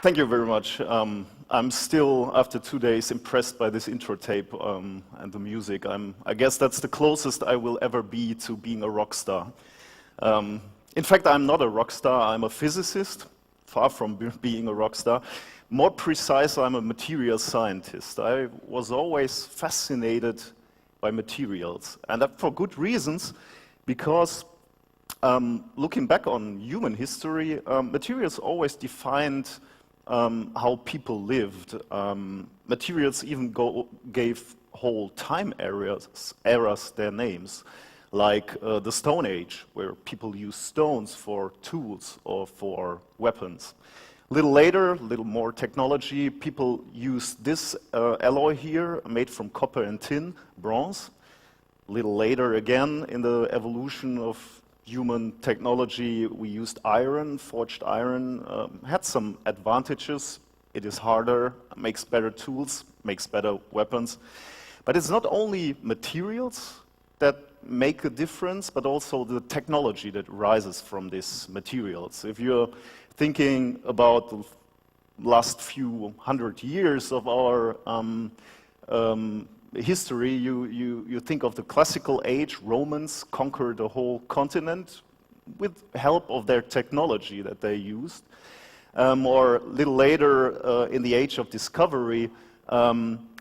Thank you very much. I'm still, after 2 days, impressed by this intro tape and the music. I guess that's the closest I will ever be to being a rock star. In fact, I'm not a rock star, I'm a physicist, far from being a rock star. More precise, I'm a materials scientist. I was always fascinated by materials, and that for good reasons, because looking back on human history, materials always defined how people lived. Materials even gave whole time eras their names, like the Stone Age, where people used stones for tools or for weapons. A little later, a little more technology, people used this alloy here, made from copper and tin, bronze. A little later again, in the evolution of human technology, we used iron, forged iron, had some advantages. It is harder, makes better tools, makes better weapons. But it's not only materials that make a difference, but also the technology that rises from these materials. If you're thinking about the last few hundred years of our history, you think of the classical age. Romans conquered the whole continent with help of their technology that they used. Or a little later, in the age of discovery,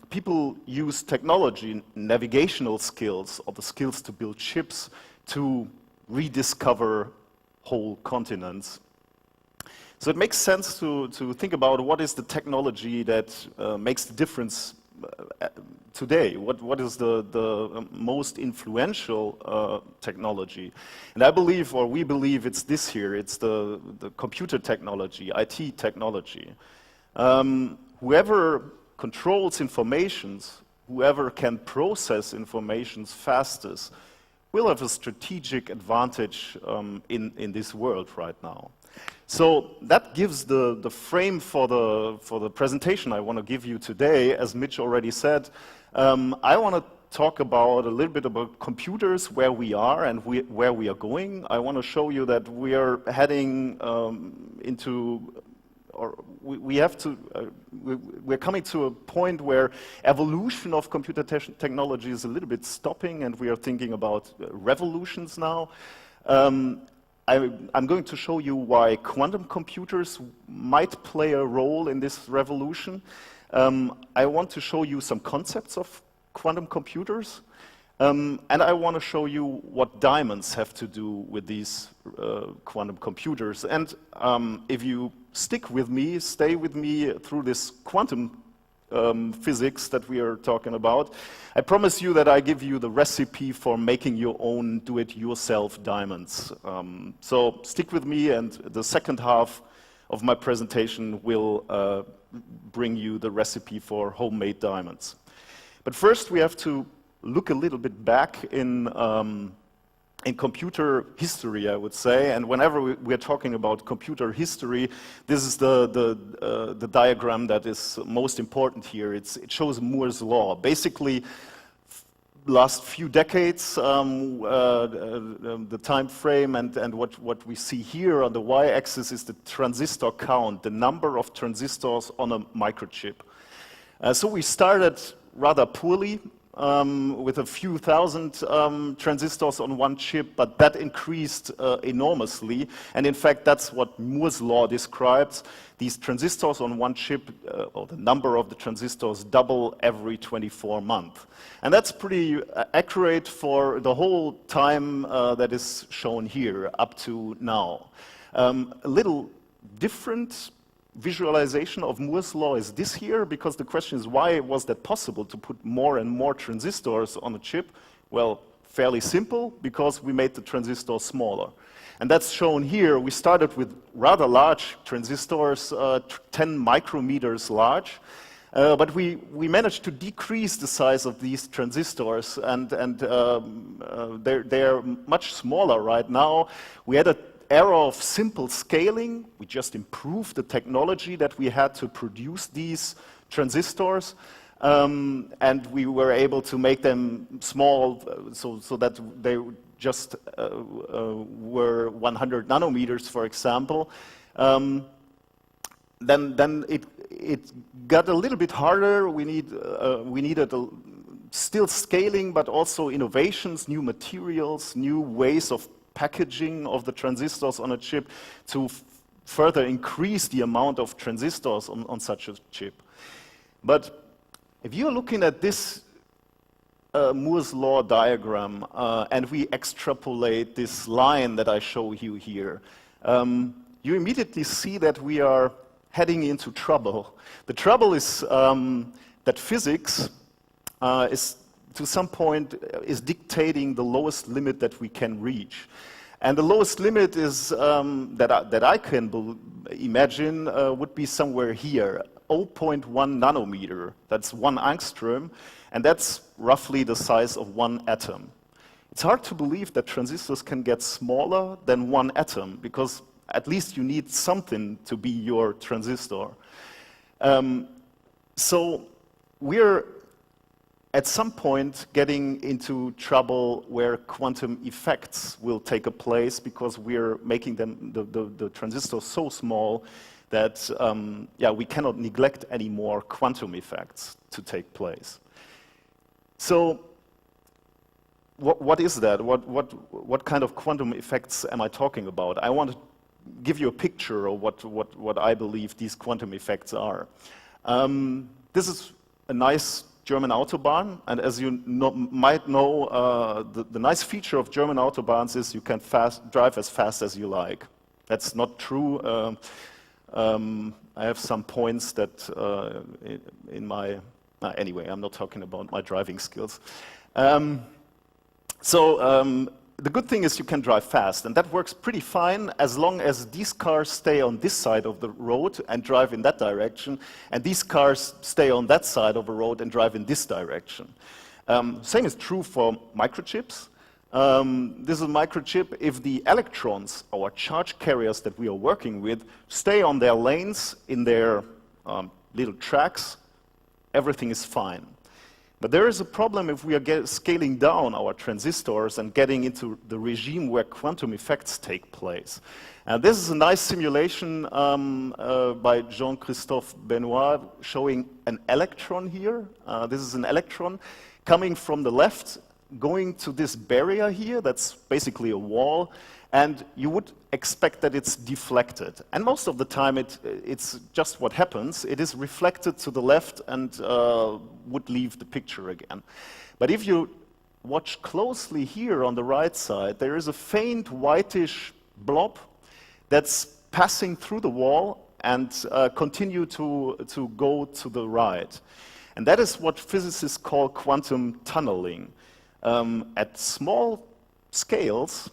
people used technology, navigational skills, or the skills to build ships, to rediscover whole continents. So it makes sense to think about what is the technology that makes the difference today. What is the most influential technology? And I believe, or we believe, it's this here. It's the computer technology, IT technology. Whoever controls informations, whoever can process informations fastest, will have a strategic advantage in this world right now. So that gives the frame for the presentation I want to give you today. As Mitch already said, I want to talk about a little bit about computers, where we are and where we are going. I want to show you that we are heading into, or we're coming to a point where evolution of computer technology is a little bit stopping, and we are thinking about revolutions now. I'm going to show you why quantum computers might play a role in this revolution. I want to show you some concepts of quantum computers. And I want to show you what diamonds have to do with these quantum computers. And if you stick with me, stay with me through this quantum physics that we are talking about, I promise you that I give you the recipe for making your own do-it-yourself diamonds. So stick with me, and the second half of my presentation will bring you the recipe for homemade diamonds. But first we have to look a little bit back in computer history, I would say. And whenever we're talking about computer history, this is the diagram that is most important here. It shows Moore's law. Basically, last few decades, the time frame, and what we see here on the y-axis is the transistor count, the number of transistors on a microchip. So we started rather poorly, with a few thousand transistors on one chip, but that increased enormously. And in fact, that's what Moore's law describes. These transistors on one chip, or the number of the transistors, double every 24 months. And that's pretty accurate for the whole time that is shown here up to now. A little different visualization of Moore's law is this here, because the question is, why was that possible to put more and more transistors on a chip? Well, fairly simple, because we made the transistors smaller. And that's shown here. We started with rather large transistors, 10 micrometers large, but we managed to decrease the size of these transistors, and they're much smaller right now. We had an era of simple scaling. We just improved the technology that we had to produce these transistors, and we were able to make them small, so that they just were 100 nanometers, for example. then it got a little bit harder. We needed still scaling, but also innovations, new materials, new ways of packaging of the transistors on a chip to further increase the amount of transistors on such a chip. But if you're looking at this Moore's law diagram and we extrapolate this line that I show you here, you immediately see that we are heading into trouble. The trouble is that physics is, to some point, is dictating the lowest limit that we can reach. And the lowest limit is that I can imagine would be somewhere here, 0.1 nanometer. That's 1 angstrom, and that's roughly the size of 1 atom. It's hard to believe that transistors can get smaller than 1 atom, because at least you need something to be your transistor. So we're at some point getting into trouble where quantum effects will take a place, because we're making them, the transistors so small that we cannot neglect any more quantum effects to take place. So what is that? What kind of quantum effects am I talking about? I want to give you a picture of what I believe these quantum effects are. This is a nice German Autobahn, and as you might know, the nice feature of German Autobahns is you can drive as fast as you like. That's not true. I have some points that in my... anyway, I'm not talking about my driving skills. The good thing is you can drive fast, and that works pretty fine as long as these cars stay on this side of the road and drive in that direction, and these cars stay on that side of the road and drive in this direction. Same is true for microchips. This is a microchip. If the electrons, our charge carriers that we are working with, stay on their lanes in their little tracks, everything is fine. But there is a problem if we are scaling down our transistors and getting into the regime where quantum effects take place. And this is a nice simulation by Jean-Christophe Benoit showing an electron here. This is an electron coming from the left, going to this barrier here, that's basically a wall, and you would expect that it's deflected. And most of the time it's just what happens. It is reflected to the left and would leave the picture again. But if you watch closely here on the right side, there is a faint whitish blob that's passing through the wall and continue to go to the right. And that is what physicists call quantum tunneling. At small scales,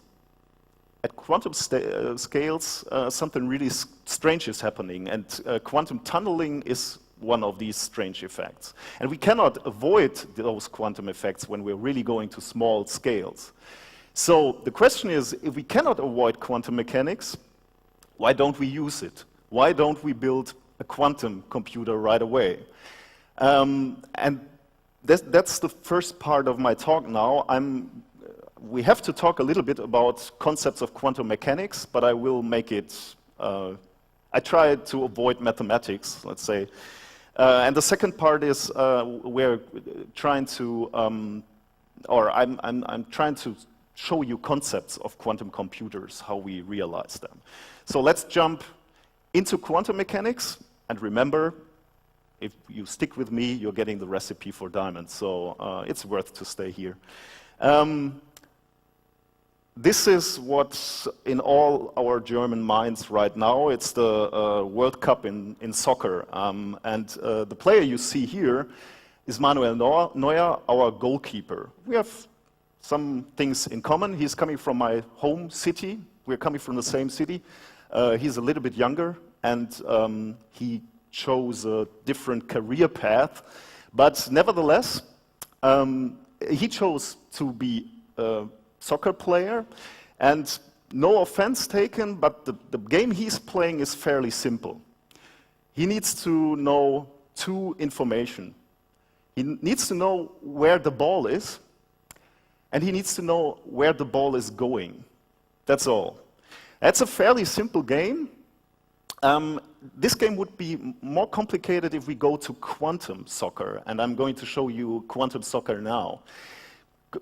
at quantum scales, something really strange is happening, and quantum tunneling is one of these strange effects. And we cannot avoid those quantum effects when we're really going to small scales. So the question is, if we cannot avoid quantum mechanics, why don't we use it? Why don't we build a quantum computer right away? And that's the first part of my talk now. We have to talk a little bit about concepts of quantum mechanics, but I will make it, I try to avoid mathematics, let's say. And the second part is we're trying to, I'm trying to show you concepts of quantum computers, how we realize them. So let's jump into quantum mechanics, and remember, if you stick with me, you're getting the recipe for diamonds, so it's worth to stay here. This is what's in all our German minds right now. It's the World Cup in soccer. And the player you see here is Manuel Neuer, our goalkeeper. We have some things in common. He's coming from my home city. We're coming from the same city. He's a little bit younger, and he chose a different career path. But nevertheless, he chose to be a soccer player, and no offense taken, but the game he's playing is fairly simple. He needs to know two information. He needs to know where the ball is, and he needs to know where the ball is going. That's all. That's a fairly simple game, This game would be more complicated if we go to quantum soccer, and I'm going to show you quantum soccer now.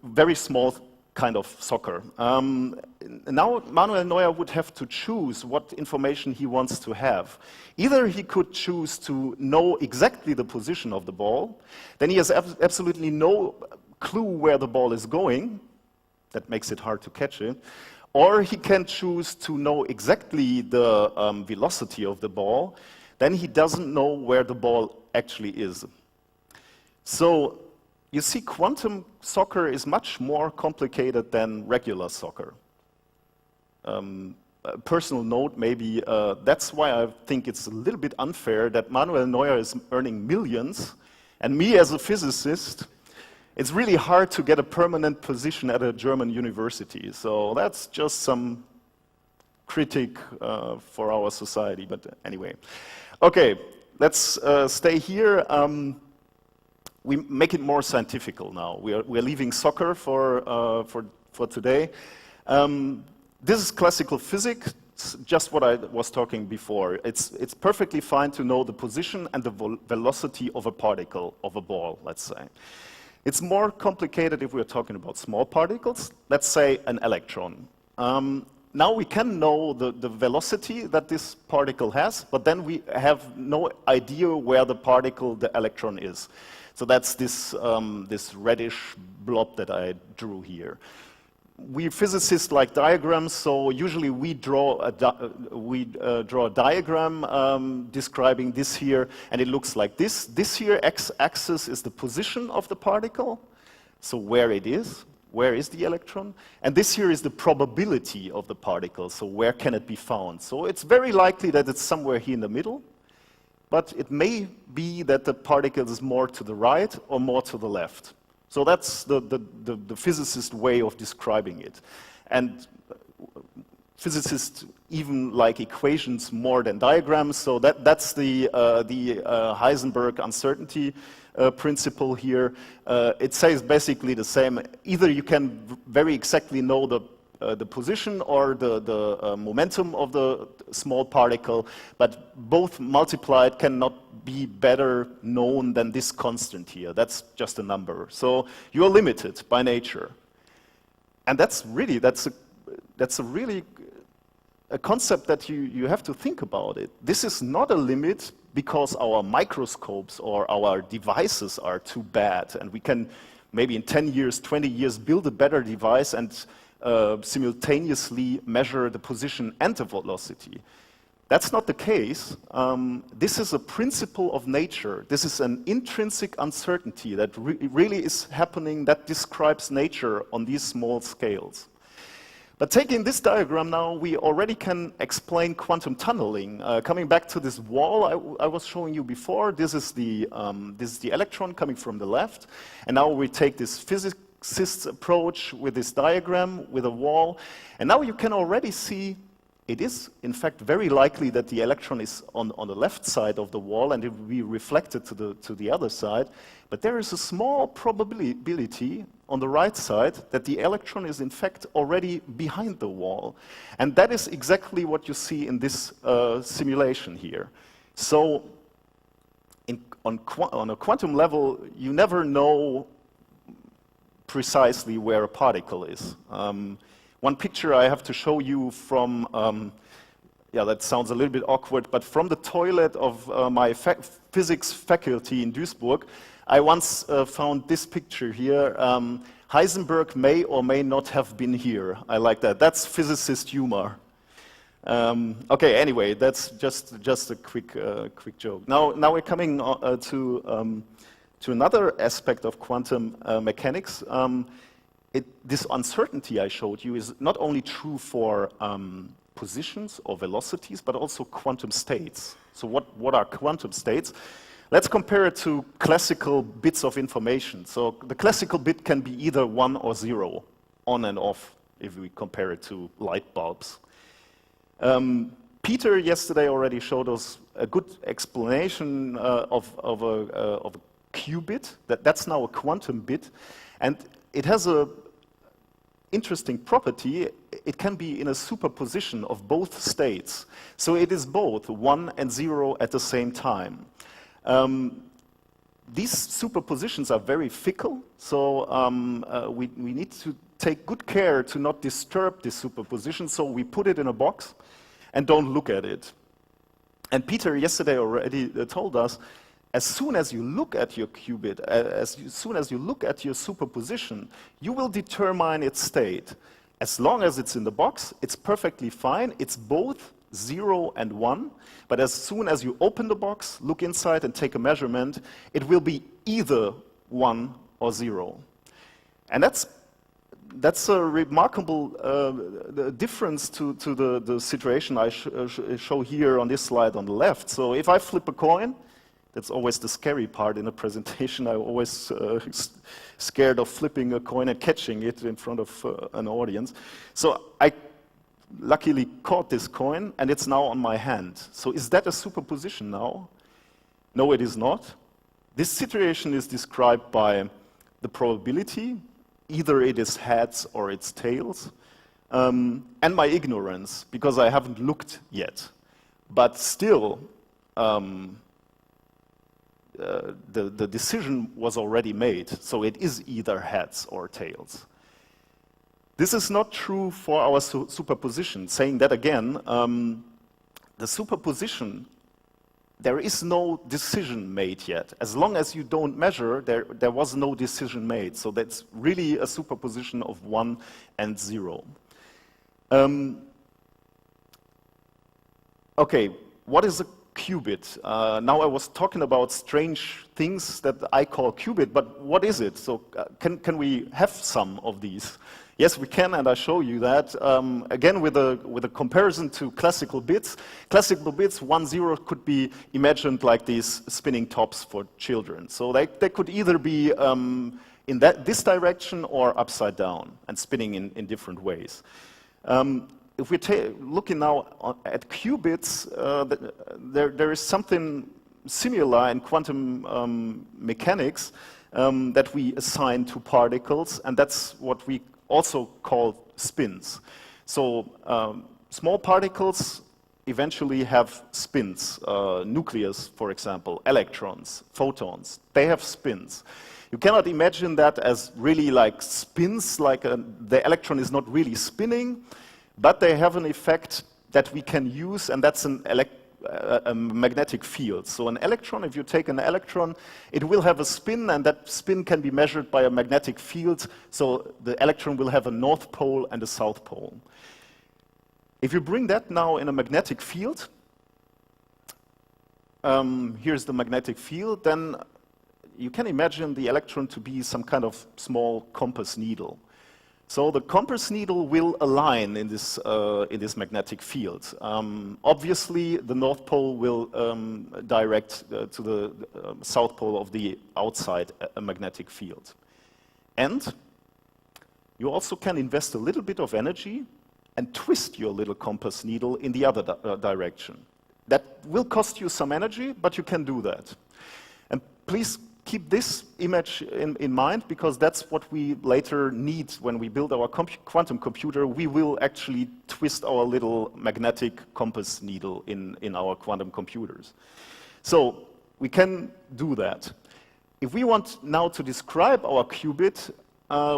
Very small kind of soccer. Now Manuel Neuer would have to choose what information he wants to have. Either he could choose to know exactly the position of the ball, then he has absolutely no clue where the ball is going. That makes it hard to catch it. Or he can choose to know exactly the velocity of the ball, then he doesn't know where the ball actually is. So you see, quantum soccer is much more complicated than regular soccer. A personal note, maybe, that's why I think it's a little bit unfair that Manuel Neuer is earning millions, and me as a physicist, it's really hard to get a permanent position at a German university. So that's just some critique for our society, but anyway. Okay, let's stay here. We make it more scientific now. We're leaving soccer for today. This is classical physics, just what I was talking before. It's perfectly fine to know the position and the velocity of a particle, of a ball, let's say. It's more complicated if we're talking about small particles, let's say an electron. Now we can know the velocity that this particle has, but then we have no idea where the particle, the electron, is. So that's this reddish blob that I drew here. We physicists like diagrams, so usually we draw a diagram describing this here, and it looks like this. This here, x-axis, is the position of the particle, so where it is. Where is the electron? And this here is the probability of the particle, so where can it be found? So it's very likely that it's somewhere here in the middle, but it may be that the particle is more to the right or more to the left. So that's the physicist way of describing it. And physicists even like equations more than diagrams, so that's the Heisenberg uncertainty principle here. It says basically the same. Either you can very exactly know the position or the momentum of the small particle, but both multiplied cannot be better known than this constant here. That's just a number. So you're limited by nature. And that's a really a concept that you have to think about it. This is not a limit because our microscopes or our devices are too bad, and we can maybe in 10 years, 20 years build a better device and simultaneously measure the position and the velocity. That's not the case. This is a principle of nature. This is an intrinsic uncertainty that really is happening, that describes nature on these small scales. But taking this diagram now, we already can explain quantum tunneling. Coming back to this wall I was showing you before, this is the electron coming from the left, and now we take this physicist's approach with this diagram, with a wall, and now you can already see it is, in fact, very likely that the electron is on the left side of the wall and it will be reflected to the other side. But there is a small probability on the right side that the electron is, in fact, already behind the wall. And that is exactly what you see in this simulation here. So on a quantum level, you never know precisely where a particle is. One picture I have to show you from, that sounds a little bit awkward, but from the toilet of my physics faculty in Duisburg, I once found this picture here. Heisenberg may or may not have been here. I like that. That's physicist humor. Okay, anyway, that's just a quick joke. Now we're coming to another aspect of quantum mechanics. This uncertainty I showed you is not only true for positions or velocities, but also quantum states. So what are quantum states? Let's compare it to classical bits of information. So the classical bit can be either 1 or 0, on and off, if we compare it to light bulbs. Peter yesterday already showed us a good explanation of a qubit. That's now a quantum bit, and it has interesting property, it can be in a superposition of both states. So it is both 1 and 0 at the same time. These superpositions are very fickle, so we need to take good care to not disturb this superposition, so we put it in a box and don't look at it. And Peter yesterday already told us, as soon as you look at your qubit, as soon as you look at your superposition, you will determine its state. As long as it's in the box, it's perfectly fine. It's both 0 and 1, but as soon as you open the box, look inside and take a measurement, it will be either 1 or 0. And that's a remarkable difference to the situation I show here on this slide on the left. So if I flip a coin, that's always the scary part in a presentation. I'm always scared of flipping a coin and catching it in front of an audience. So I luckily caught this coin, and it's now on my hand. So is that a superposition now? No, it is not. This situation is described by the probability. Either it is heads or it's tails, and my ignorance, because I haven't looked yet. But still, the decision was already made, so it is either heads or tails. This is not true for our superposition. Saying that again, the superposition, there is no decision made yet. As long as you don't measure, there was no decision made. So that's really a superposition of 1 and 0. Okay, what is a qubit? Now I was talking about strange things that I call qubit, but what is it? So can we have some of these? Yes, we can, and I show you that. Again, with a comparison to classical bits. Classical bits, 1, 0, could be imagined like these spinning tops for children. So they could either be in this direction or upside down and spinning in different ways. If we're looking now at qubits, there is something similar in quantum mechanics that we assign to particles, and that's what we also call spins. So small particles eventually have spins. Nucleus, for example, electrons, photons, they have spins. You cannot imagine that as really like spins, like the electron is not really spinning, but they have an effect that we can use, and that's a magnetic field. So an electron, if you take an electron, it will have a spin, and that spin can be measured by a magnetic field, so the electron will have a north pole and a south pole. If you bring that now in a magnetic field, here's the magnetic field, then you can imagine the electron to be some kind of small compass needle. So the compass needle will align in this magnetic field. Obviously, the north pole will direct to the south pole of the outside magnetic field. And you also can invest a little bit of energy and twist your little compass needle in the other direction. That will cost you some energy, but you can do that. And please keep this image in mind, because that's what we later need when we build our quantum computer. We will actually twist our little magnetic compass needle in our quantum computers. So we can do that. If we want now to describe our qubit,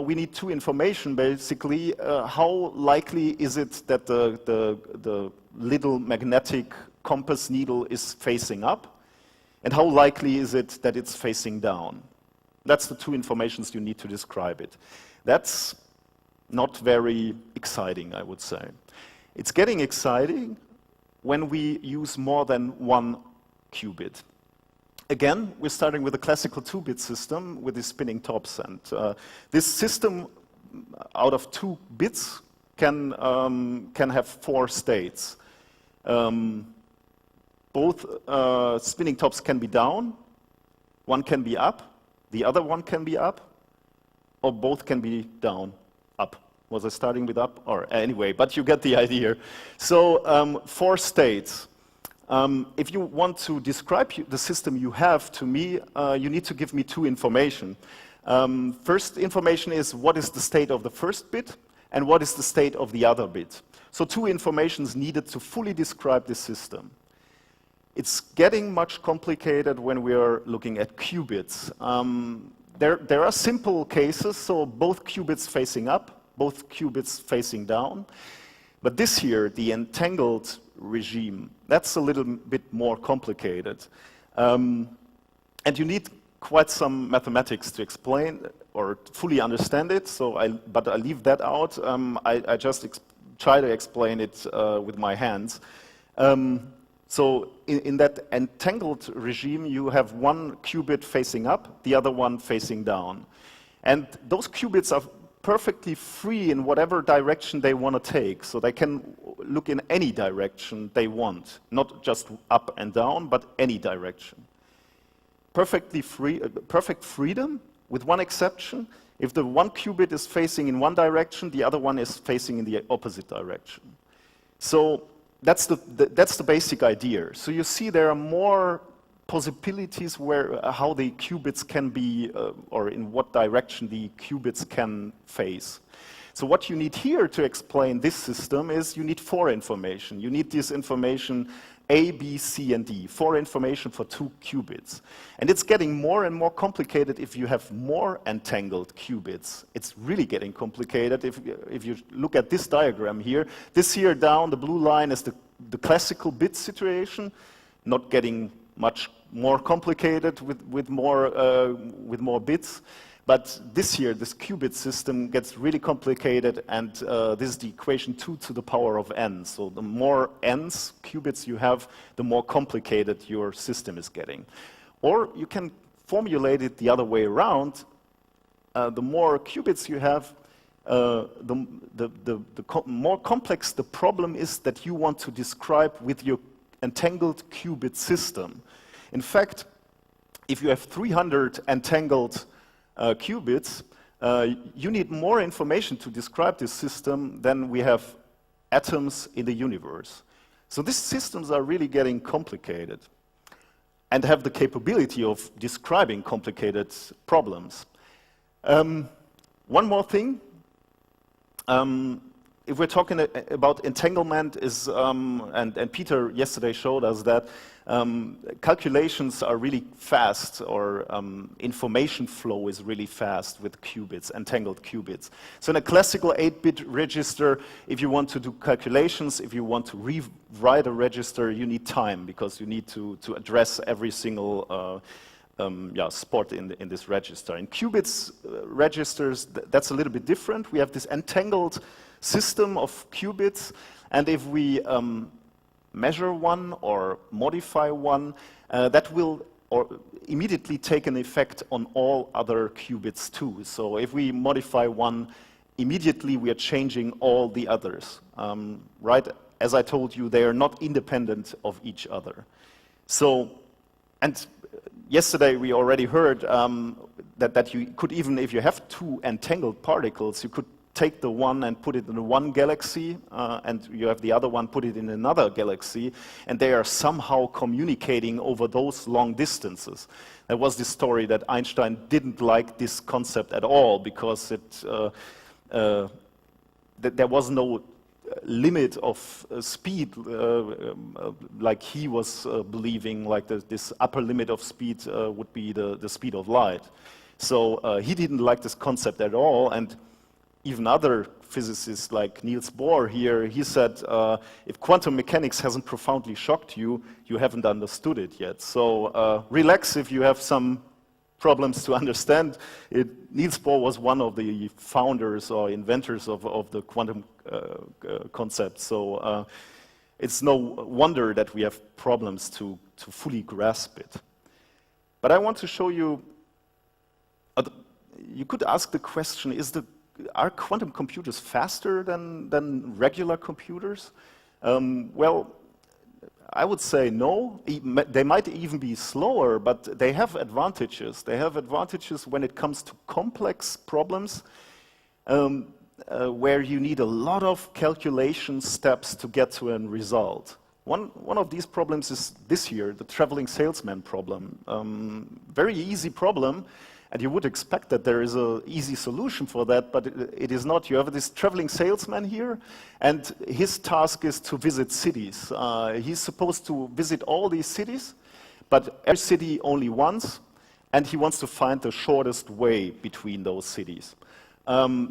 we need two information, basically. How likely is it that the little magnetic compass needle is facing up? And how likely is it that it's facing down? That's the two informations you need to describe it. That's not very exciting, I would say. It's getting exciting when we use more than one qubit. Again, we're starting with a classical 2-bit system with these spinning tops. And this system, out of 2 bits, can have 4 states. Both spinning tops can be down, one can be up, the other one can be up, or both can be down, up. Was I starting with up? Or anyway, but you get the idea. So 4 states. If you want to describe the system you have to me, you need to give me 2 information. First information is what is the state of the first bit, and what is the state of the other bit. So two informations needed to fully describe this system. It's getting much complicated when we are looking at qubits. There are simple cases, so both qubits facing up, both qubits facing down. But this here, the entangled regime, that's a little bit more complicated. And you need quite some mathematics to explain or fully understand it, but I leave that out. I just try to explain it with my hands. So in that entangled regime, you have one qubit facing up, the other one facing down. And those qubits are perfectly free in whatever direction they want to take. So they can look in any direction they want, not just up and down, but any direction. Perfectly free, perfect freedom, with one exception. If the one qubit is facing in one direction, the other one is facing in the opposite direction. So that's the basic idea. So you see there are more possibilities where how the qubits can be, or in what direction the qubits can face. So what you need here to explain this system is you need 4 information. You need this information A, B, C, and D, 4 information for 2 qubits. And it's getting more and more complicated if you have more entangled qubits. It's really getting complicated if you look at this diagram here. This here down, the blue line is the classical bit situation, not getting much more complicated with more bits. But this here, this qubit system gets really complicated, and this is the equation 2 to the power of n. So the more n's, qubits you have, the more complicated your system is getting. Or you can formulate it the other way around. The more qubits you have, the more complex the problem is that you want to describe with your entangled qubit system. In fact, if you have 300 entangled qubits, you need more information to describe this system than we have atoms in the universe. So these systems are really getting complicated and have the capability of describing complicated problems. One more thing, if we're talking about entanglement, and Peter yesterday showed us that calculations are really fast, or information flow is really fast with qubits, entangled qubits. So in a classical 8-bit register, if you want to do calculations, if you want to rewrite a register, you need time, because you need to address every single spot in this register. In qubits registers, that's a little bit different. We have this entangled system of qubits, and if we measure one or modify one, that will immediately take an effect on all other qubits too. So if we modify one, immediately we are changing all the others. Right? As I told you, they are not independent of each other. So, and yesterday we already heard that you could, even if you have 2 entangled particles, you could take the one and put it in one galaxy, and you have the other one, put it in another galaxy, and they are somehow communicating over those long distances. There was this story that Einstein didn't like this concept at all, because there was no limit of speed, like he was believing, like this upper limit of speed would be the speed of light. So he didn't like this concept at all, and even other physicists like Niels Bohr here, he said, if quantum mechanics hasn't profoundly shocked you, you haven't understood it yet. So relax if you have some problems to understand it. Niels Bohr was one of the founders or inventors of the quantum concept. So it's no wonder that we have problems to fully grasp it. But I want to show you, you could ask the question, are quantum computers faster than regular computers? Well, I would say no. They might even be slower, but they have advantages. They have advantages when it comes to complex problems, where you need a lot of calculation steps to get to a result. One of these problems is this here, the traveling salesman problem. Very easy problem, And you would expect that there is an easy solution for that, but it is not. You have this traveling salesman here, and his task is to visit cities. He's supposed to visit all these cities, but every city only once, and he wants to find the shortest way between those cities.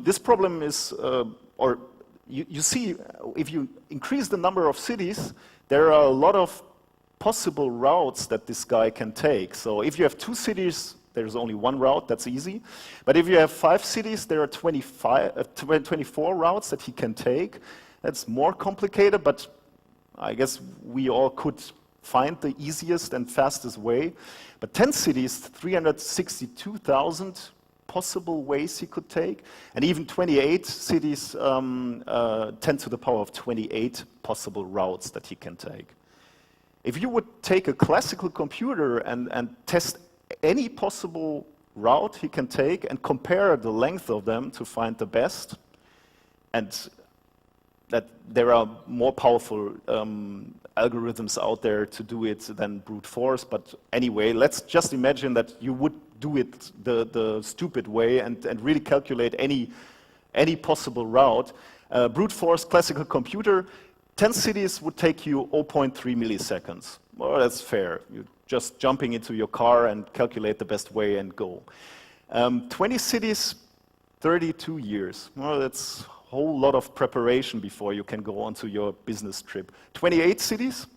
This problem is, you see, if you increase the number of cities, there are a lot of possible routes that this guy can take. So if you have 2 cities, there's only one route, that's easy. But if you have 5 cities, there are 24 routes that he can take. That's more complicated, but I guess we all could find the easiest and fastest way. But 10 cities, 362,000 possible ways he could take. And even 28 cities, 10 to the power of 28 possible routes that he can take. If you would take a classical computer and test any possible route he can take and compare the length of them to find the best, and that there are more powerful algorithms out there to do it than brute force, but anyway, let's just imagine that you would do it the stupid way and really calculate any possible route. Brute force classical computer, 10 cities would take you 0.3 milliseconds. Well, that's fair. You're just jumping into your car and calculate the best way and go. 20 cities, 32 years. Well, that's a whole lot of preparation before you can go onto your business trip. 28 cities,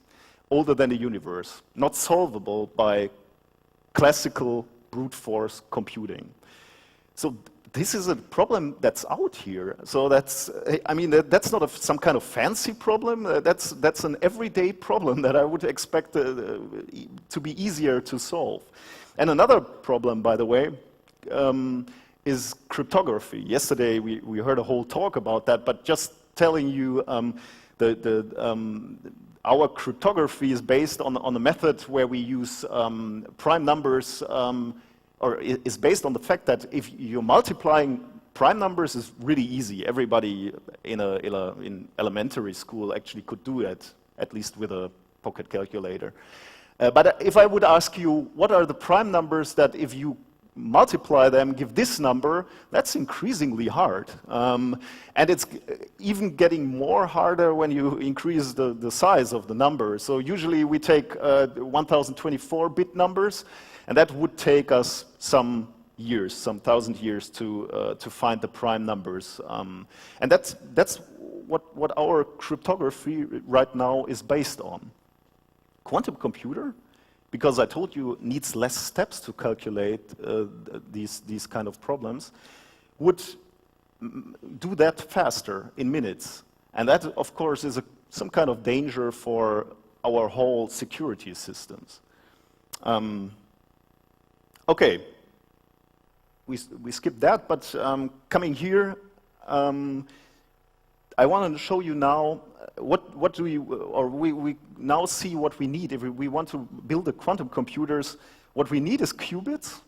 older than the universe. Not solvable by classical brute force computing. So this is a problem that's out here. So that's, I mean, that's not some kind of fancy problem. That's an everyday problem that I would expect to be easier to solve. And another problem, by the way, is cryptography. Yesterday we heard a whole talk about that, but just telling you our cryptography is based on a method where we use prime numbers, or is based on the fact that if you're multiplying prime numbers is really easy. Everybody in elementary school actually could do it, at least with a pocket calculator. But if I would ask you, what are the prime numbers that if you multiply them, give this number, that's increasingly hard. And it's even getting more harder when you increase the size of the number. So usually we take 1024-bit numbers, and that would take us some years, some 1,000 years to find the prime numbers. And that's what our cryptography right now is based on. Quantum computer, because I told you needs less steps to calculate these kind of problems, would do that faster in minutes. And that, of course, is some kind of danger for our whole security systems. Okay, we skipped that, but coming here, I want to show you now what do we now see what we need. If we want to build the quantum computers, what we need is qubits.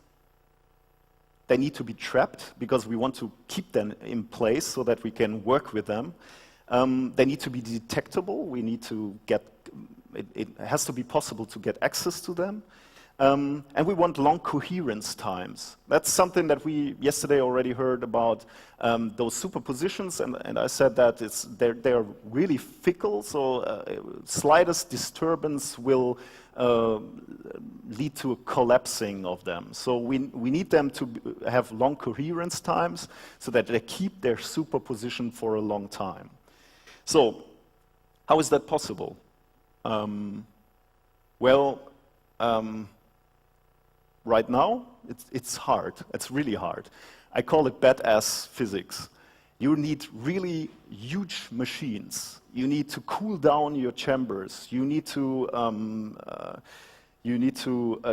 They need to be trapped because we want to keep them in place so that we can work with them. They need to be detectable. We need to get, it has to be possible to get access to them. And we want long coherence times. That's something that we yesterday already heard about, those superpositions, and I said that they're really fickle, so slightest disturbance will lead to a collapsing of them. So we need them to have long coherence times so that they keep their superposition for a long time. So how is that possible? Right now, it's hard. It's really hard. I call it badass physics. You need really huge machines. You need to cool down your chambers. You need to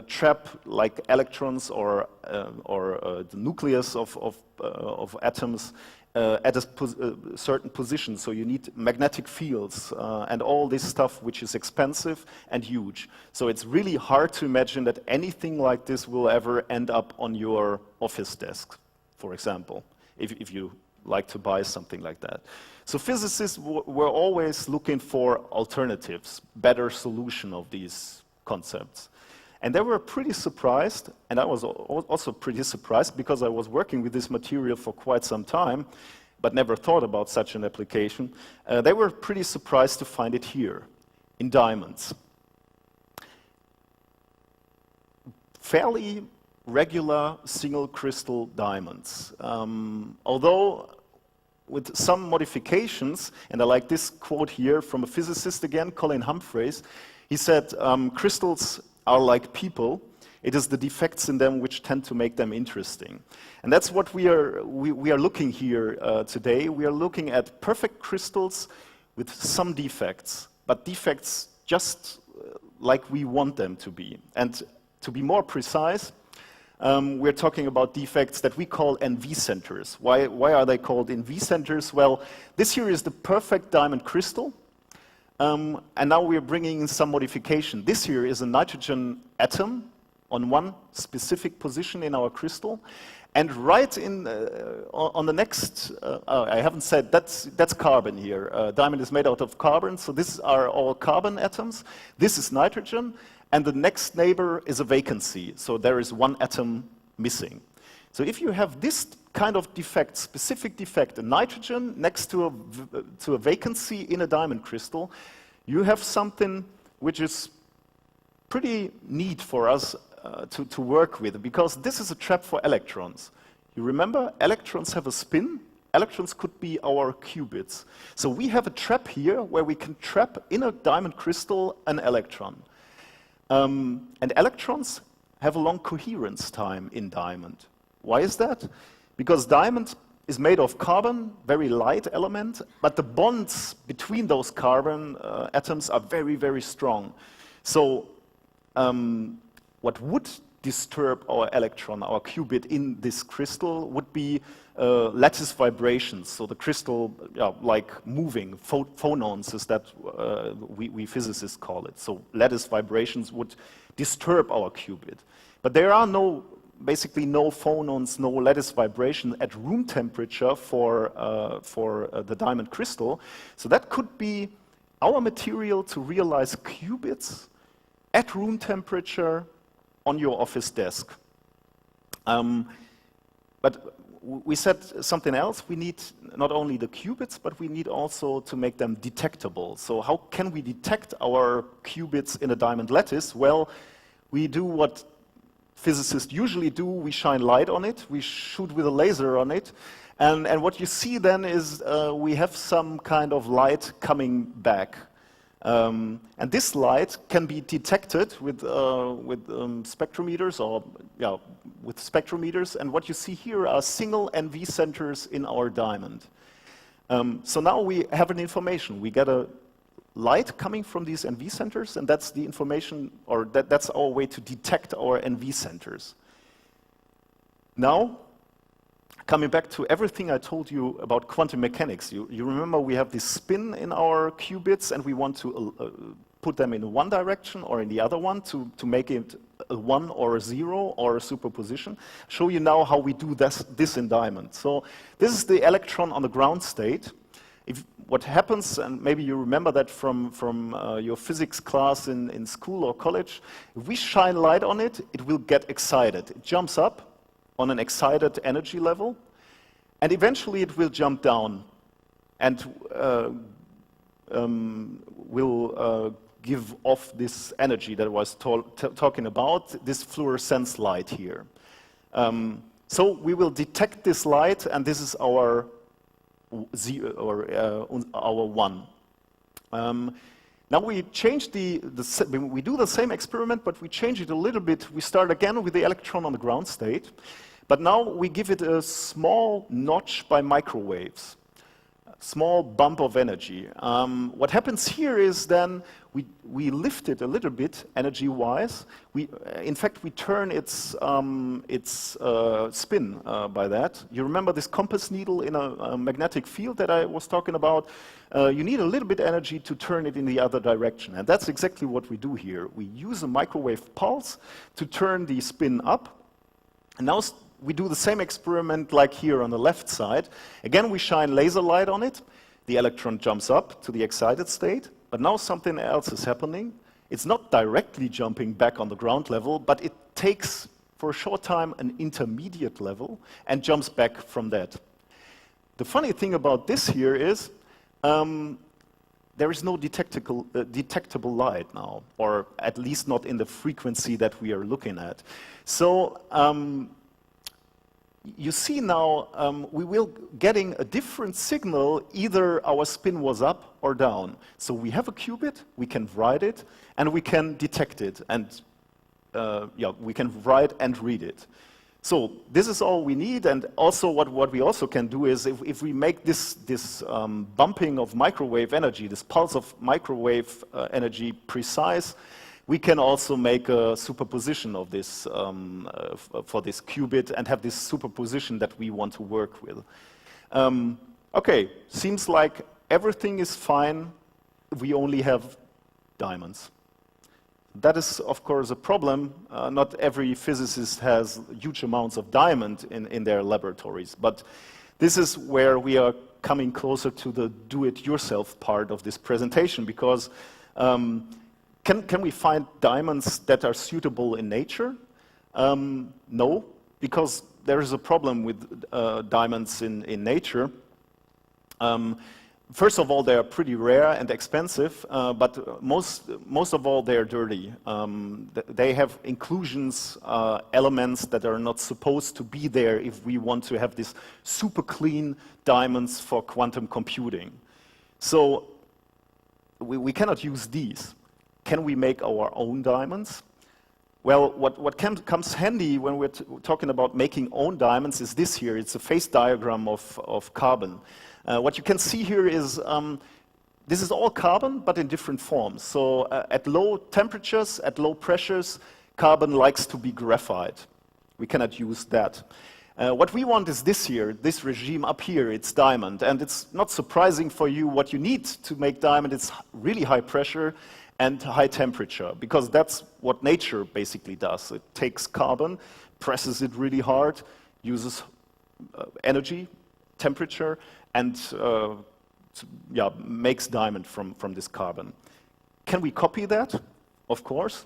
trap like electrons or the nucleus of atoms at a certain position. So you need magnetic fields and all this stuff which is expensive and huge. So it's really hard to imagine that anything like this will ever end up on your office desk, for example, if you like to buy something like that. So physicists were always looking for alternatives, better solution of these concepts. And they were pretty surprised, and I was also pretty surprised because I was working with this material for quite some time, but never thought about such an application. They were pretty surprised to find it here, in diamonds. Fairly regular single crystal diamonds. Although with some modifications, and I like this quote here from a physicist again, Colin Humphreys. He said, crystals are like people. It is the defects in them which tend to make them interesting. And that's what we are looking here today. We are looking at perfect crystals with some defects, but defects just like we want them to be. And to be more precise, we're talking about defects that we call NV centers. Why are they called NV centers? Well, this here is the perfect diamond crystal, and now we're bringing in some modification. This here is a nitrogen atom on one specific position in our crystal, and right in on the next, I haven't said, that's carbon here. Diamond is made out of carbon, so these are all carbon atoms. This is nitrogen. And the next neighbor is a vacancy, so there is one atom missing. So if you have this kind of defect, specific defect, a nitrogen next to a vacancy in a diamond crystal, you have something which is pretty neat for us to work with, because this is a trap for electrons. You remember, electrons have a spin. Electrons could be our qubits. So we have a trap here where we can trap in a diamond crystal an electron. And electrons have a long coherence time in diamond. Why is that? Because diamond is made of carbon, very light element, but the bonds between those carbon atoms are very, very strong. So what would disturb our electron, our qubit in this crystal, would be lattice vibrations. So the crystal, like moving, phonons is that we physicists call it. So lattice vibrations would disturb our qubit. But there are basically no phonons, no lattice vibration at room temperature for the diamond crystal. So that could be our material to realize qubits at room temperature on your office desk. But we said something else. We need not only the qubits, but we need also to make them detectable. So how can we detect our qubits in a diamond lattice? Well, we do what physicists usually do. We shine light on it. We shoot with a laser on it. And what you see then is we have some kind of light coming back. And this light can be detected with spectrometers, or with spectrometers. And what you see here are single NV centers in our diamond. So now we have an information. We get a light coming from these NV centers, and that's the information, or that's our way to detect our NV centers. Now, coming back to everything I told you about quantum mechanics, you remember we have this spin in our qubits, and we want to put them in one direction or in the other one to make it a 1 or a 0 or a superposition. Show you now how we do this in diamond. So this is the electron on the ground state. What happens, and maybe you remember that from your physics class in school or college, if we shine light on it, it will get excited. It jumps up on an excited energy level, and eventually it will jump down and will give off this energy that I was talking about, this fluorescence light here. So we will detect this light, and this is our our 1. Now we change we do the same experiment, but we change it a little bit. We start again with the electron on the ground state, but now we give it a small notch by microwaves, a small bump of energy. What happens here is then we lift it a little bit energy-wise. In fact, we turn its spin by that. You remember this compass needle in a magnetic field that I was talking about? You need a little bit energy to turn it in the other direction, and that's exactly what we do here. We use a microwave pulse to turn the spin up, and now we do the same experiment like here on the left side. Again, we shine laser light on it. The electron jumps up to the excited state, but now something else is happening. It's not directly jumping back on the ground level, but it takes, for a short time, an intermediate level and jumps back from that. The funny thing about this here is there is no detectable light now, or at least not in the frequency that we are looking at. So you see now we will getting a different signal, either our spin was up or down. So we have a qubit, we can write it, and we can detect it, and we can write and read it. So this is all we need, and also what we also can do is if we make this bumping of microwave energy, this pulse of microwave energy precise, we can also make a superposition of this for this qubit and have this superposition that we want to work with. Okay, seems like everything is fine. We only have diamonds. That is, of course, a problem. Not every physicist has huge amounts of diamond in their laboratories, but this is where we are coming closer to the do-it-yourself part of this presentation, because can we find diamonds that are suitable in nature? No, because there is a problem with diamonds in nature. First of all, they are pretty rare and expensive, but most of all, they are dirty. They have inclusions, elements that are not supposed to be there if we want to have these super clean diamonds for quantum computing. So we cannot use these. Can we make our own diamonds? Well, what comes handy when we're talking about making own diamonds is this here. It's a phase diagram of carbon. What you can see here is this is all carbon, but in different forms. So at low temperatures, at low pressures, carbon likes to be graphite. We cannot use that. What we want is this here, this regime up here. It's diamond, and it's not surprising for you what you need to make diamond. It's really high pressure and high temperature, because that's what nature basically does. It takes carbon, presses it really hard, uses energy, temperature, and makes diamond from this carbon. Can we copy that? Of course.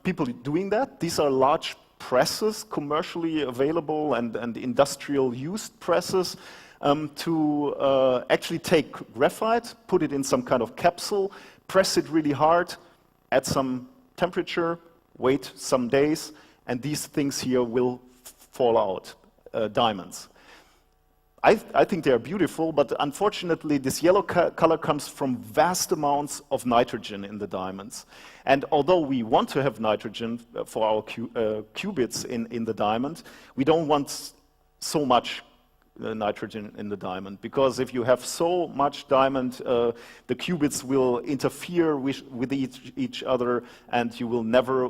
People doing that. These are large presses, commercially available and industrial used presses, to actually take graphite, put it in some kind of capsule, press it really hard, add some temperature, wait some days, and these things here will fall out, diamonds. I think they are beautiful, but unfortunately this yellow color comes from vast amounts of nitrogen in the diamonds. And although we want to have nitrogen for our qubits in the diamond, we don't want so much nitrogen in the diamond, because if you have so much diamond, the qubits will interfere with each other, and you will never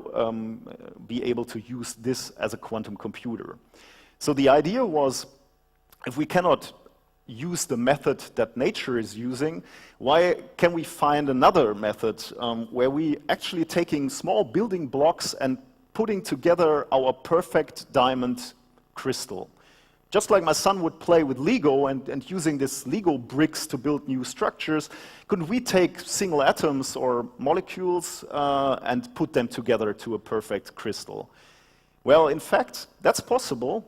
be able to use this as a quantum computer. So the idea was, if we cannot use the method that nature is using, why can we find another method where we actually taking small building blocks and putting together our perfect diamond crystal? Just like my son would play with Lego and using these Lego bricks to build new structures, couldn't we take single atoms or molecules and put them together to a perfect crystal? Well, in fact, that's possible.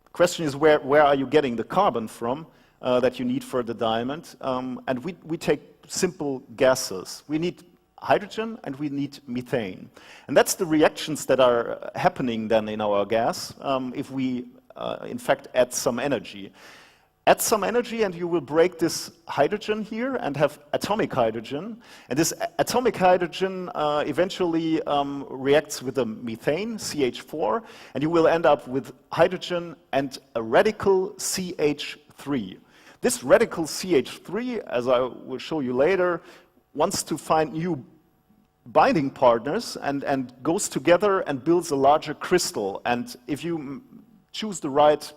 The question is, where are you getting the carbon from that you need for the diamond? And we take simple gases. We need hydrogen and we need methane. And that's the reactions that are happening then in our gas if we in fact add some energy. Add some energy and you will break this hydrogen here and have atomic hydrogen. And this atomic hydrogen eventually reacts with the methane, CH4, and you will end up with hydrogen and a radical CH3. This radical CH3, as I will show you later, wants to find new binding partners and goes together and builds a larger crystal. And if you choose the right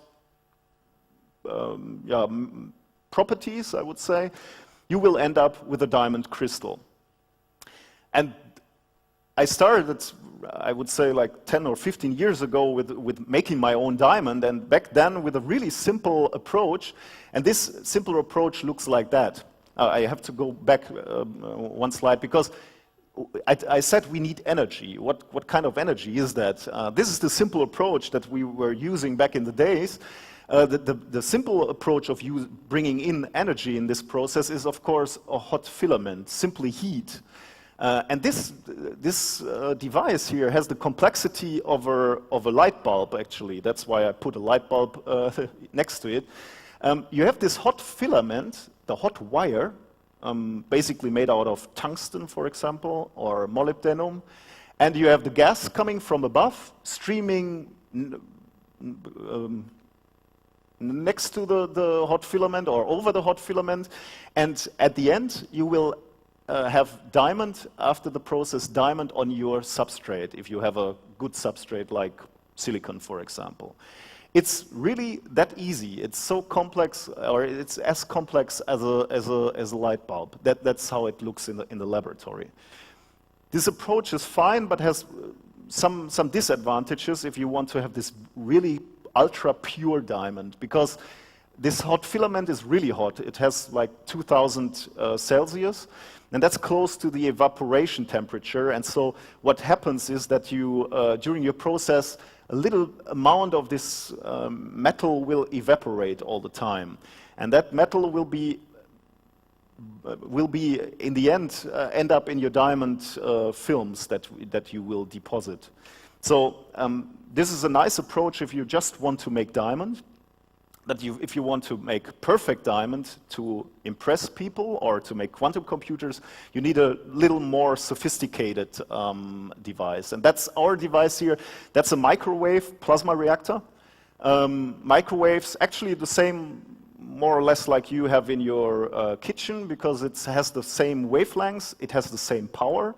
properties, I would say, you will end up with a diamond crystal. And I started, I would say, like 10 or 15 years ago with making my own diamond, and back then with a really simple approach. And this simple approach looks like that. I have to go back one slide, because I said we need energy. What kind of energy is that? This is the simple approach that we were using back in the days. The simple approach of bringing in energy in this process is, of course, a hot filament, simply heat. And this device here has the complexity of a light bulb, actually. That's why I put a light bulb next to it. You have this hot filament, the hot wire, basically made out of tungsten, for example, or molybdenum. And you have the gas coming from above, streaming next to the hot filament or over the hot filament. And at the end, you will have diamond, after the process, diamond on your substrate, if you have a good substrate like silicon, for example. It's really that easy. It's so complex, or it's as complex as a light bulb. That's how it looks in the laboratory. This approach is fine, but has some disadvantages if you want to have this really ultra pure diamond, because this hot filament is really hot. It has like 2000 Celsius, and that's close to the evaporation temperature. And so what happens is that you, during your process, a little amount of this metal will evaporate all the time. And that metal will be in the end up in your diamond films that you will deposit. So this is a nice approach if you just want to make diamond. That if you want to make perfect diamond to impress people or to make quantum computers, you need a little more sophisticated device. And that's our device here. That's a microwave plasma reactor. Microwaves, actually the same, more or less like you have in your kitchen, because it has the same wavelengths, it has the same power.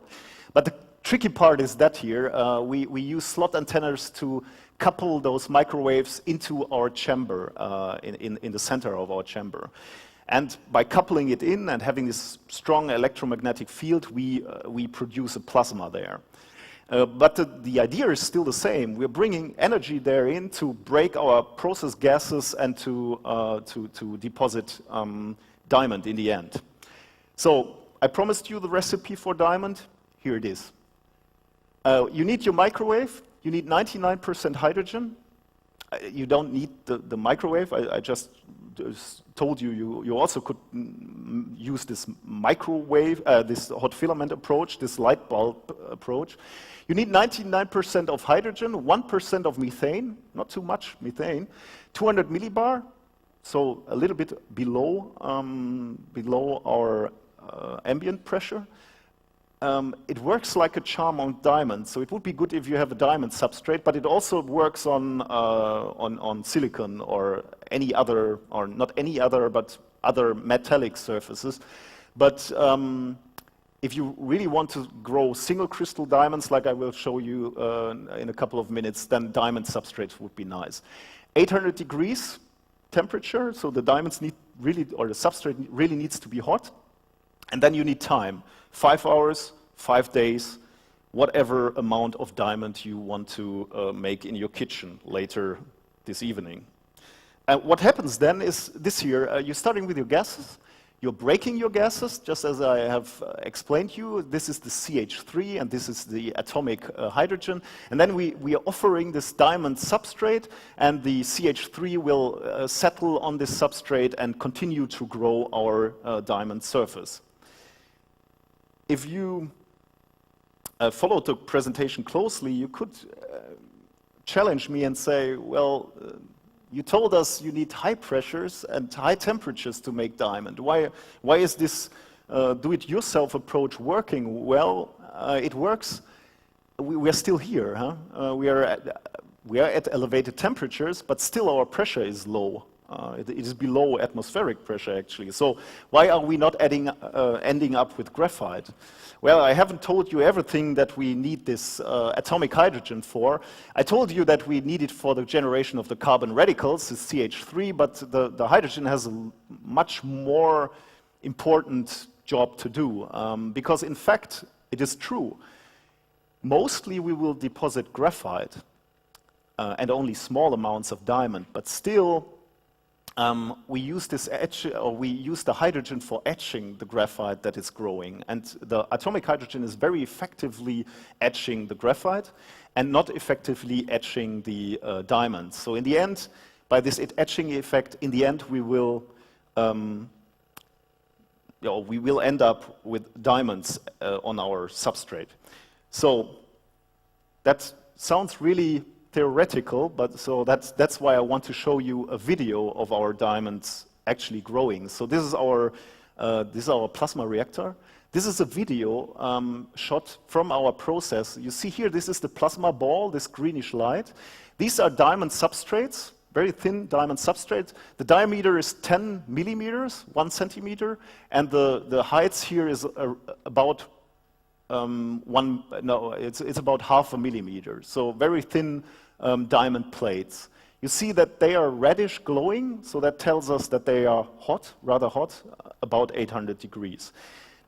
But the tricky part is that here, we use slot antennas to couple those microwaves into our chamber, in the center of our chamber. And by coupling it in and having this strong electromagnetic field, we produce a plasma there. But the idea is still the same. We're bringing energy there in to break our process gases and to deposit diamond in the end. So I promised you the recipe for diamond. Here it is. You need your microwave. You need 99% hydrogen. You don't need the microwave. I just told you you also could use this microwave, this hot filament approach, this light bulb approach. You need 99% of hydrogen, 1% of methane, not too much methane, 200 millibar, so a little bit below our ambient pressure. It works like a charm on diamond, so it would be good if you have a diamond substrate, but it also works on silicon or any other, or not any other, but other metallic surfaces. But if you really want to grow single crystal diamonds, like I will show you in a couple of minutes, then diamond substrates would be nice. 800 degrees temperature, so the diamonds need really, or the substrate really needs to be hot. And then you need time. 5 hours, 5 days, whatever amount of diamond you want to make in your kitchen later this evening. What happens then is this here, you're starting with your gases, you're breaking your gases, just as I have explained to you. This is the CH3 and this is the atomic hydrogen. And then we are offering this diamond substrate, and the CH3 will settle on this substrate and continue to grow our diamond surface. If you followed the presentation closely, you could challenge me and say, well, you told us you need high pressures and high temperatures to make diamond. Why is this do-it-yourself approach working? Well, it works. We are still here. Huh? We are at elevated temperatures, but still our pressure is low. It is below atmospheric pressure, actually. So why are we not ending up with graphite? Well, I haven't told you everything that we need this atomic hydrogen for. I told you that we need it for the generation of the carbon radicals, the CH3, but the hydrogen has a much more important job to do. Because in fact, it is true. Mostly we will deposit graphite and only small amounts of diamond, but still we use this or we use the hydrogen for etching the graphite that is growing. And the atomic hydrogen is very effectively etching the graphite and not effectively etching the diamonds. So in the end, by this etching effect, in the end we will end up with diamonds on our substrate. So that sounds really theoretical, but so that's why I want to show you a video of our diamonds actually growing. So this is our plasma reactor. This is a video shot from our process. You see here, this is the plasma ball, this greenish light. These are diamond substrates, very thin diamond substrates. The diameter is 10 millimeters, 1 centimeter, and the height here is about it's about half a millimeter. So very thin diamond plates. You see that they are reddish glowing, so that tells us that they are hot, rather hot, about 800 degrees.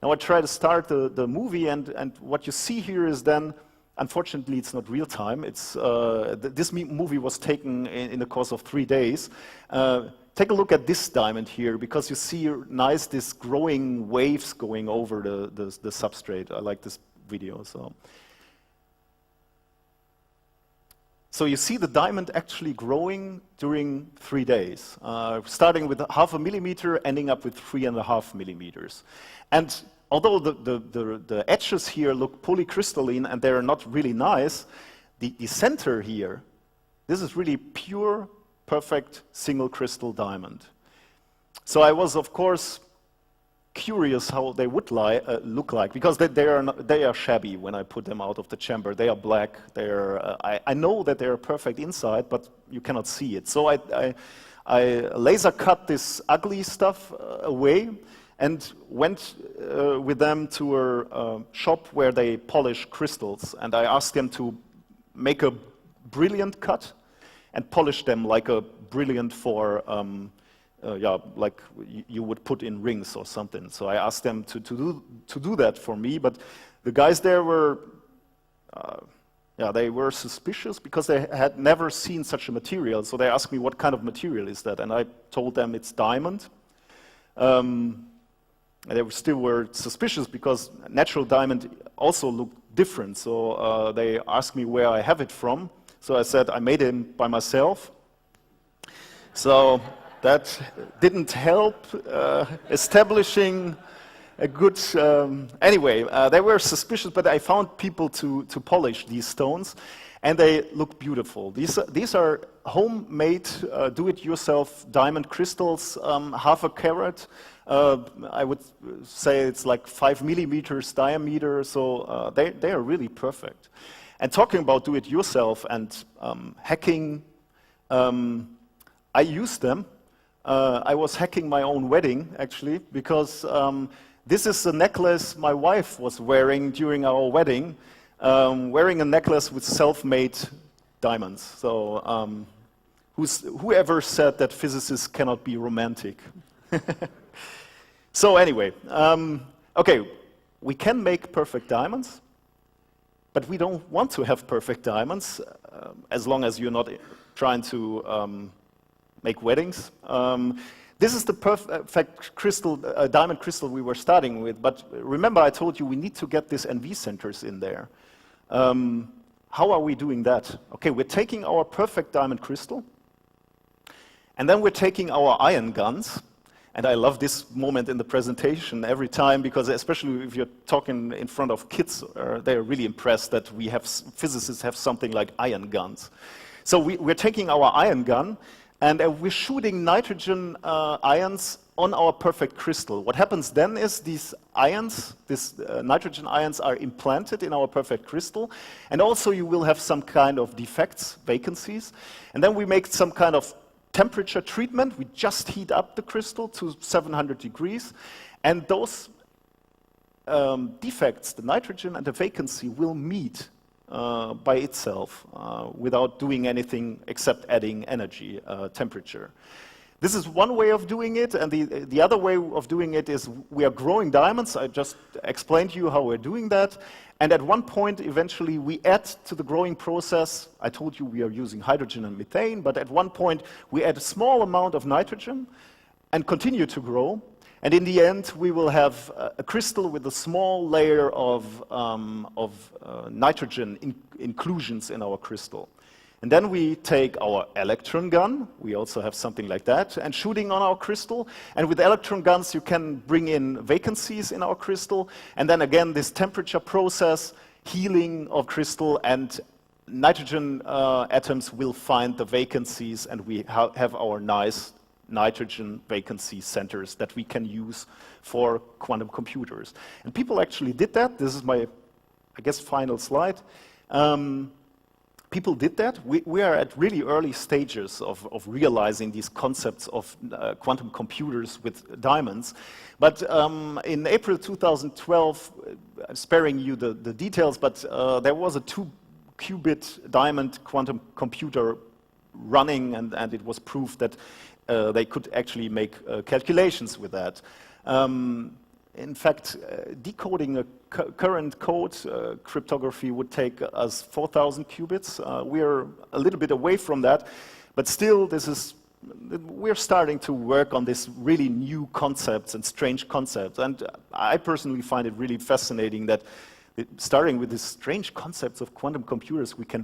Now I try to start the movie, and what you see here is then, unfortunately it's not real time, this movie was taken in the course of 3 days. Take a look at this diamond here, because you see these growing waves going over the substrate. I like this video. So you see the diamond actually growing during 3 days, starting with half a millimeter, ending up with 3.5 millimeters. And although the edges here look polycrystalline and they're not really nice, the center here, this is really pure, perfect single crystal diamond. So I was, of course, curious how they would look like, because they are shabby when I put them out of the chamber. They are black. I know that they are perfect inside, but you cannot see it. So I laser cut this ugly stuff away and went with them to a shop where they polish crystals, and I asked them to make a brilliant cut and polish them like a brilliant for like you would put in rings or something. So I asked them to do that for me, but the guys there were they were suspicious because they had never seen such a material. So they asked me, what kind of material is that? And I told them it's diamond. They still were suspicious because natural diamond also looked different. So they asked me where I have it from. So I said I made it by myself. So that didn't help establishing a good... anyway, they were suspicious, but I found people to polish these stones, and they look beautiful. These are homemade, do-it-yourself diamond crystals, half a carat. I would say it's like 5 millimeters diameter, so they are really perfect. And talking about do-it-yourself and hacking, I used them. I was hacking my own wedding, actually, because this is a necklace my wife was wearing during our wedding, wearing a necklace with self-made diamonds. So whoever said that physicists cannot be romantic? So anyway, okay, we can make perfect diamonds, but we don't want to have perfect diamonds as long as you're not trying to make weddings. This is the perfect crystal, diamond crystal we were starting with, but remember I told you we need to get these NV centers in there. How are we doing that? Okay, we're taking our perfect diamond crystal, and then we're taking our ion guns, and I love this moment in the presentation every time, because especially if you're talking in front of kids, they're really impressed that physicists have something like ion guns. So we're taking our ion gun, and we're shooting nitrogen ions on our perfect crystal. What happens then is these ions, these nitrogen ions, are implanted in our perfect crystal, and also you will have some kind of defects, vacancies, and then we make some kind of temperature treatment. We just heat up the crystal to 700 degrees, and those defects, the nitrogen and the vacancy, will meet by itself without doing anything except adding energy, temperature. This is one way of doing it, and the other way of doing it is we are growing diamonds. I just explained to you how we're doing that, And at one point, eventually, we add to the growing process, I told you we are using hydrogen and methane, but at one point, we add a small amount of nitrogen and continue to grow. And in the end, we will have a crystal with a small layer of nitrogen inclusions in our crystal. And then we take our electron gun, we also have something like that, and shooting on our crystal. And with electron guns, you can bring in vacancies in our crystal. And then again, this temperature process, healing of crystal, and nitrogen atoms will find the vacancies, and we have our nice nitrogen vacancy centers that we can use for quantum computers. And people actually did that. This is my, I guess, final slide. People did that. We are at really early stages of realizing these concepts of quantum computers with diamonds. But in April 2012, I'm sparing you the details, but there was a 2-qubit diamond quantum computer running, and it was proved that they could actually make calculations with that. In fact, decoding a current code cryptography would take us 4,000 qubits. We are a little bit away from that, but still, we're starting to work on these really new concepts and strange concepts. And I personally find it really fascinating that starting with these strange concepts of quantum computers, we can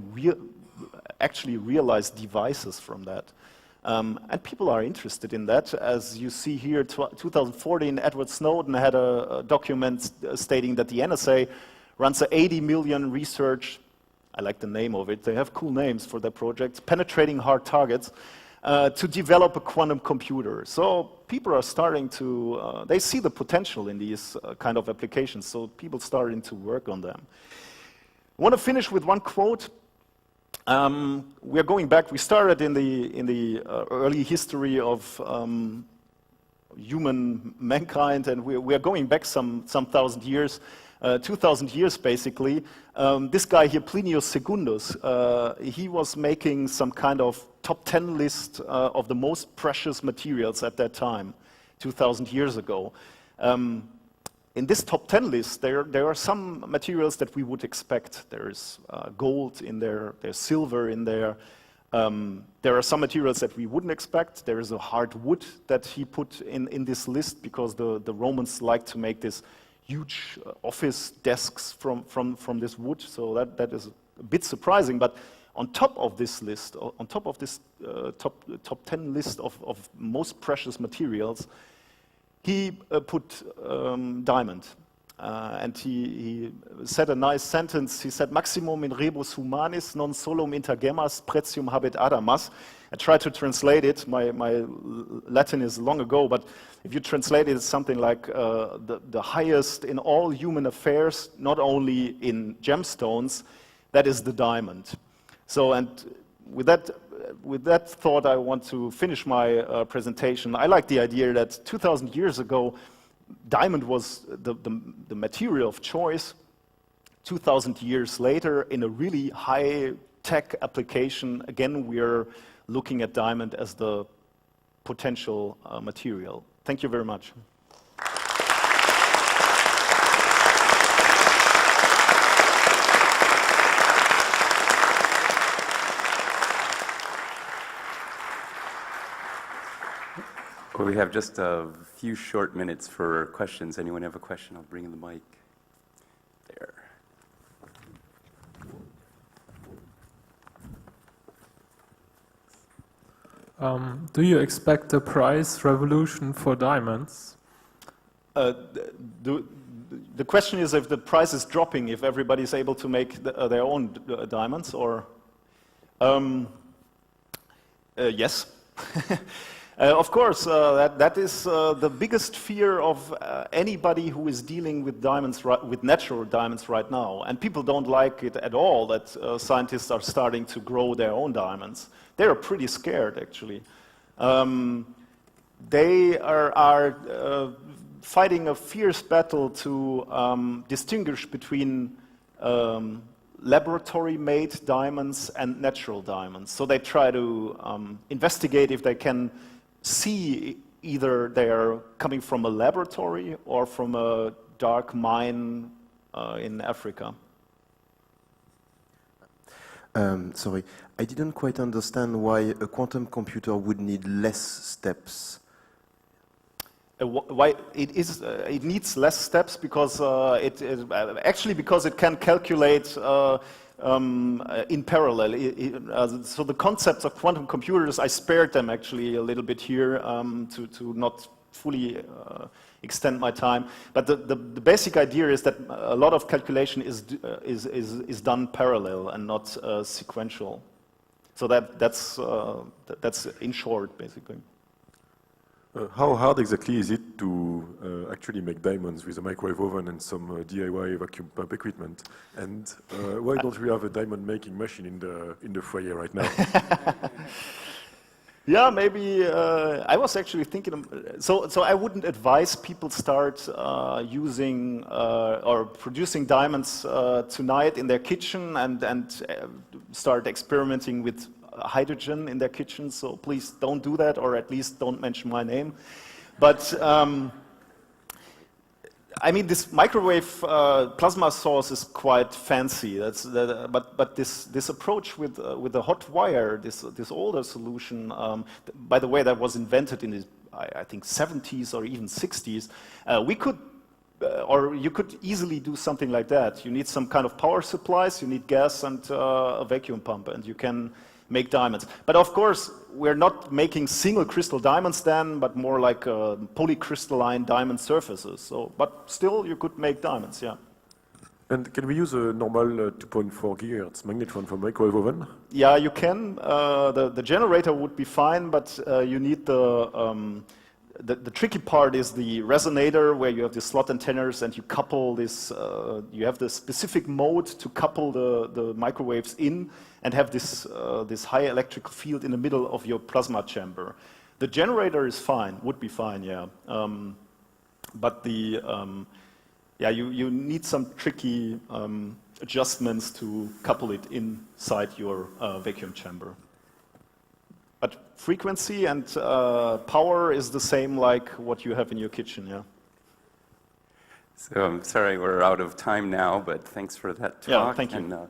actually realize devices from that. And people are interested in that. As you see here, 2014, Edward Snowden had a document stating that the NSA runs a 80 million research, I like the name of it, they have cool names for their projects, penetrating hard targets, to develop a quantum computer. So people are starting to, they see the potential in these kind of applications, so people starting to work on them. I want to finish with one quote. We're going back. We started in the early history of human mankind, and we are going back some 1,000 years, 2,000 years basically. This guy here, Plinius Secundus, he was making some kind of top 10 list of the most precious materials at that time, 2,000 years ago. In this top 10 list, there are some materials that we would expect. There's gold in there, there's silver in there. There are some materials that we wouldn't expect. There is a hard wood that he put in this list because the Romans liked to make this huge office desks from this wood, so that is a bit surprising. But on top of this list, on top of this top 10 list of most precious materials, he put diamond, and he said a nice sentence. He said, "Maximum in rebus humanis, non solum inter gemmas, pretium habet adamas." I tried to translate it. My Latin is long ago, but if you translate it, it's something like the highest in all human affairs, not only in gemstones, that is the diamond. So, and with that thought, I want to finish my presentation. I like the idea that 2,000 years ago, diamond was the material of choice. 2,000 years later, in a really high-tech application, again, we're looking at diamond as the potential material. Thank you very much. Well, we have just a few short minutes for questions. Anyone have a question? I'll bring in the mic. There. Do you expect a price revolution for diamonds? The question is if the price is dropping, if everybody's able to make their own diamonds, or... yes. Of course, that is the biggest fear of anybody who is dealing with diamonds, with natural diamonds right now. And people don't like it at all that scientists are starting to grow their own diamonds. They are pretty scared, actually. They are fighting a fierce battle to distinguish between laboratory-made diamonds and natural diamonds. So they try to investigate if they can see either they're coming from a laboratory or from a dark mine in Africa. Sorry, I didn't quite understand why a quantum computer would need less steps. Why it needs less steps because actually because it can calculate in parallel. So the concepts of quantum computers, I spared them actually a little bit here to not fully extend my time. But the basic idea is that a lot of calculation is done parallel and not sequential. So that's in short, basically. How hard exactly is it to actually make diamonds with a microwave oven and some DIY vacuum pump equipment? And why don't we have a diamond making machine in the foyer right now? Yeah, maybe I was actually thinking. So I wouldn't advise people start using or producing diamonds tonight in their kitchen and start experimenting with hydrogen in their kitchen. So please don't do that, or at least don't mention my name. But I mean, this microwave plasma source is quite fancy. But this approach with the hot wire, this older solution, by the way, that was invented in the I think 70s or even 60s. We could. Or you could easily do something like that. You need some kind of power supplies, you need gas and a vacuum pump, and you can make diamonds. But of course, we're not making single crystal diamonds then, but more like polycrystalline diamond surfaces. So, but still, you could make diamonds, yeah. And can we use a normal 2.4 gigahertz magnetron for microwave oven? Yeah, you can. The generator would be fine, but you need the tricky part is the resonator, where you have the slot antennas and you couple this, you have the specific mode to couple the microwaves in and have this high electrical field in the middle of your plasma chamber. The generator is fine, would be fine, yeah. But you need some tricky adjustments to couple it inside your vacuum chamber. But frequency and power is the same like what you have in your kitchen, yeah. So I'm sorry we're out of time now, but thanks for that talk. Yeah, thank you. And,